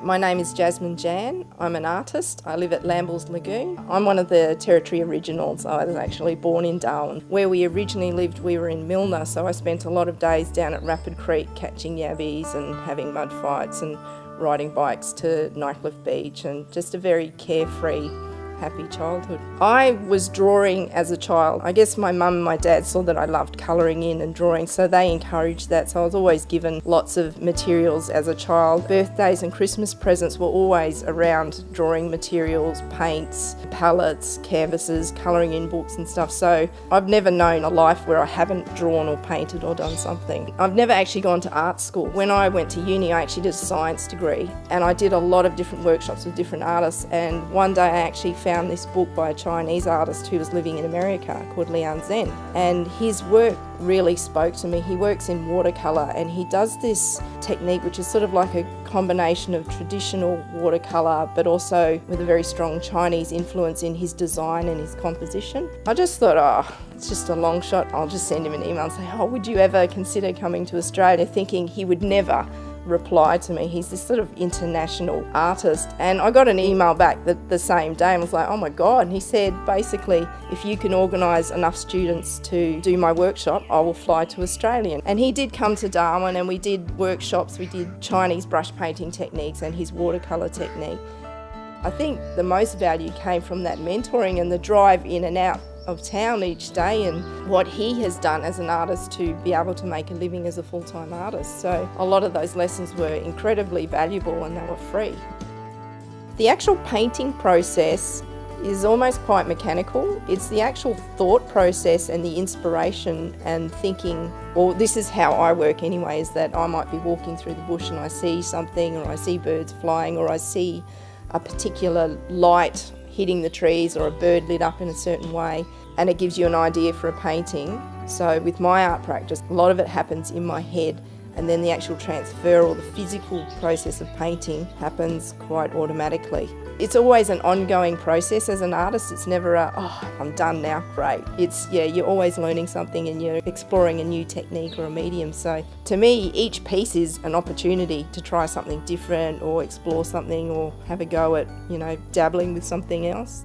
My name is Jasmine Jan. I'm an artist. I live at Lambles Lagoon. I'm one of the Territory originals. I was actually born in Darwin. Where we originally lived, we were in Milner, so I spent a lot of days down at Rapid Creek catching yabbies and having mud fights and riding bikes to Nycliffe Beach, and just a very carefree, happy childhood. I was drawing as a child. I guess my mum and my dad saw that I loved colouring in and drawing, so they encouraged that. So I was always given lots of materials as a child. Birthdays and Christmas presents were always around drawing materials, paints, palettes, canvases, colouring in books and stuff. So I've never known a life where I haven't drawn or painted or done something. I've never actually gone to art school. When I went to uni, I actually did a science degree, and I did a lot of different workshops with different artists, and one day I actually found this book by a Chinese artist who was living in America called Zen, and his work really spoke to me. He works in watercolour, and he does this technique which is sort of like a combination of traditional watercolour but also with a very strong Chinese influence in his design and his composition. I just thought, it's just a long shot. I'll just send him an email and say, would you ever consider coming to Australia, thinking he would never reply to me. He's this sort of international artist, and I got an email back the same day and was like, oh my God. And he said, basically, if you can organise enough students to do my workshop, I will fly to Australia. And he did come to Darwin, and we did workshops. We did Chinese brush painting techniques and his watercolour technique. I think the most value came from that mentoring and the drive in and out of town each day, and what he has done as an artist to be able to make a living as a full-time artist. So a lot of those lessons were incredibly valuable, and they were free. The actual painting process is almost quite mechanical. It's the actual thought process and the inspiration and thinking, well, this is how I work anyway, is that I might be walking through the bush and I see something, or I see birds flying, or I see a particular light hitting the trees, or a bird lit up in a certain way, and it gives you an idea for a painting. So with my art practice, a lot of it happens in my head, and then the actual transfer or the physical process of painting happens quite automatically. It's always an ongoing process as an artist. It's never I'm done now, great. It's, you're always learning something and you're exploring a new technique or a medium. So to me, each piece is an opportunity to try something different or explore something or have a go at, dabbling with something else.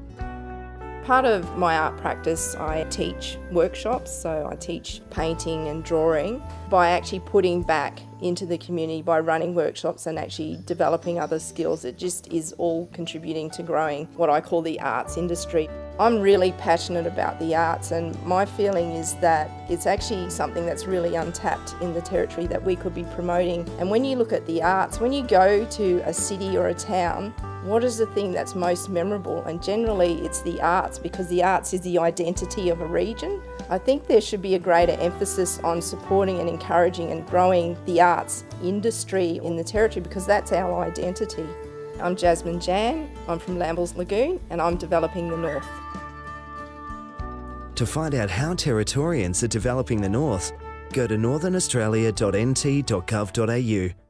Part of my art practice, I teach workshops, so I teach painting and drawing by actually putting back into the community by running workshops and actually developing other skills. It just is all contributing to growing what I call the arts industry. I'm really passionate about the arts, and my feeling is that it's actually something that's really untapped in the Territory that we could be promoting. And when you look at the arts, when you go to a city or a town, what is the thing that's most memorable? And generally it's the arts, because the arts is the identity of a region. I think there should be a greater emphasis on supporting and encouraging and growing the arts industry in the Territory, because that's our identity. I'm Jasmine Jan, I'm from Lambles Lagoon, and I'm developing the North. To find out how Territorians are developing the North, go to northernaustralia.nt.gov.au.